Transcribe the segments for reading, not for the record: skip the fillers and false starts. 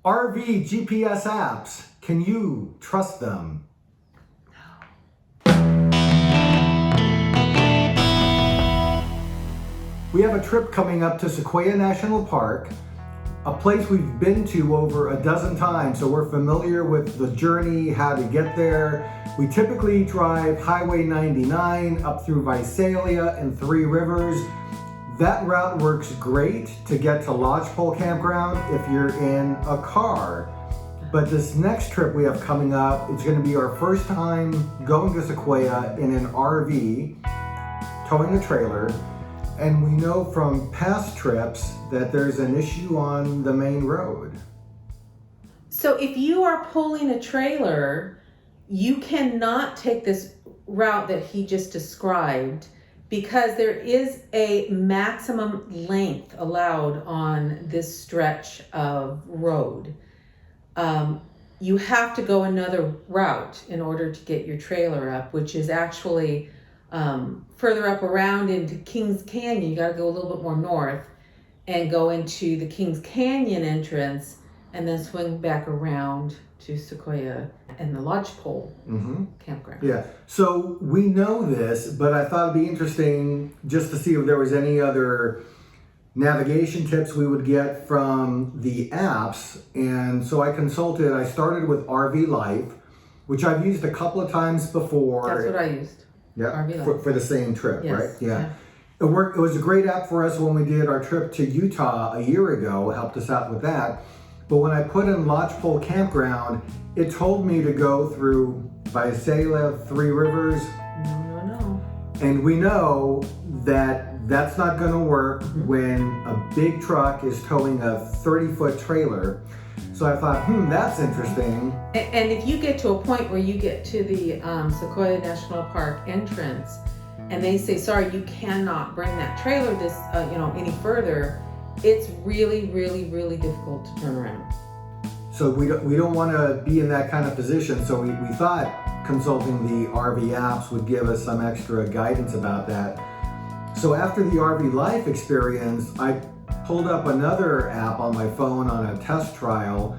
RV GPS apps, can you trust them? We have a trip coming up to Sequoia National Park, a place we've been to over a dozen times, so we're familiar with the journey, how to get there. We typically drive Highway 99 up through Visalia and Three Rivers. That route works great to get to Lodgepole Campground if you're in a car. But this next trip we have coming up, it's going to be our first time going to Sequoia in an RV, towing a trailer. And we know from past trips that there's an issue on the main road. So if you are pulling a trailer, you cannot take this route that he just described because there is a maximum length allowed on this stretch of road. You have to go another route in order to get your trailer up, which is actually further up around into Kings Canyon. You got to go a little bit more north and go into the Kings Canyon entrance and then swing back around to Sequoia and the Lodgepole campground. Yeah, so we know this, but I thought it'd be interesting just to see if there was any other navigation tips we would get from the apps. And so I started with RV Life, which I've used a couple of times before. That's what I used. Yeah, for the same trip, yes. Right? Yeah. It worked. It was a great app for us when we did our trip to Utah a year ago. It helped us out with that. But when I put in Lodgepole Campground, it told me to go through Visalia, Three Rivers. No. And we know that that's not going to work when a big truck is towing a 30-foot trailer. So I thought, that's interesting. And if you get to a point where you get to the Sequoia National Park entrance and they say, sorry, you cannot bring that trailer any further, it's really, really, really difficult to turn around. So we don't want to be in that kind of position. So we thought consulting the RV apps would give us some extra guidance about that. So after the RV Life experience, I pulled up another app on my phone on a test trial,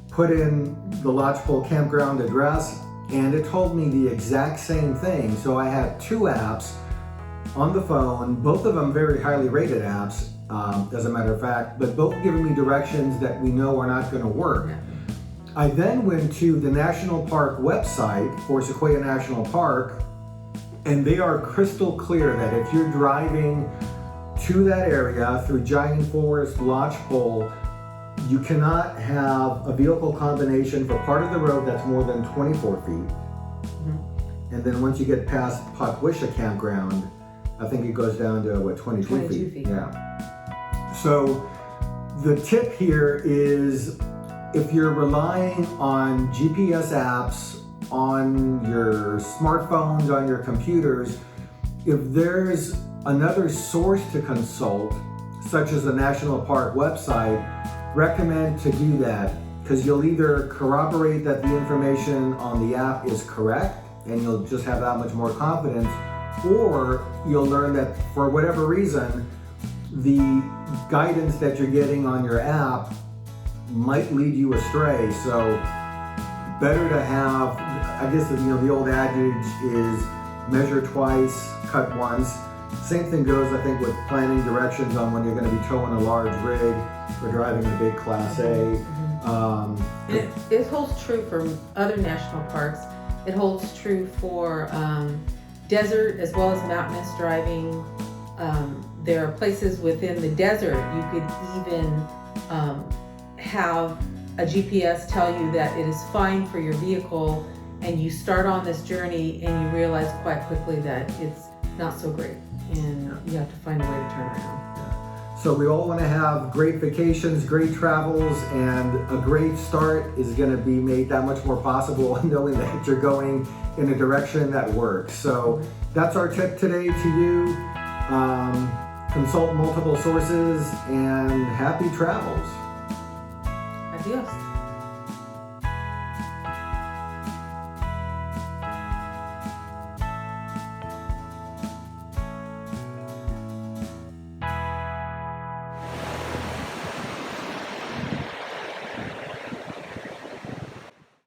put in the Lodgepole Campground address, and it told me the exact same thing. So I had two apps on the phone, both of them very highly rated apps, as a matter of fact, but both giving me directions that we know are not going to work. I then went to the National Park website for Sequoia National Park, and they are crystal clear that if you're driving to that area through Giant Forest, Lodgepole, you cannot have a vehicle combination for part of the road that's more than 24 feet. And then once you get past Potwisha Campground, I think it goes down to 22 feet. Yeah. So the tip here is if you're relying on GPS apps on your smartphones, on your computers, if there's another source to consult, such as the National Park website, recommend to do that, because you'll either corroborate that the information on the app is correct and you'll just have that much more confidence, or you'll learn that for whatever reason, the guidance that you're getting on your app might lead you astray. So better to have, I guess the old adage is measure twice, cut once. Same thing goes, I think, with planning directions on when you're going to be towing a large rig or driving a big Class A. It holds true for other national parks. It holds true for desert as well as mountainous driving. There are places within the desert you could even have a GPS tell you that it is fine for your vehicle, and you start on this journey and you realize quite quickly that it's not so great and you have to find a way to turn around. So we all want to have great vacations, great travels, and a great start is going to be made that much more possible knowing that you're going in a direction that works. So that's our tip today to you. Consult multiple sources and happy travels. Adios.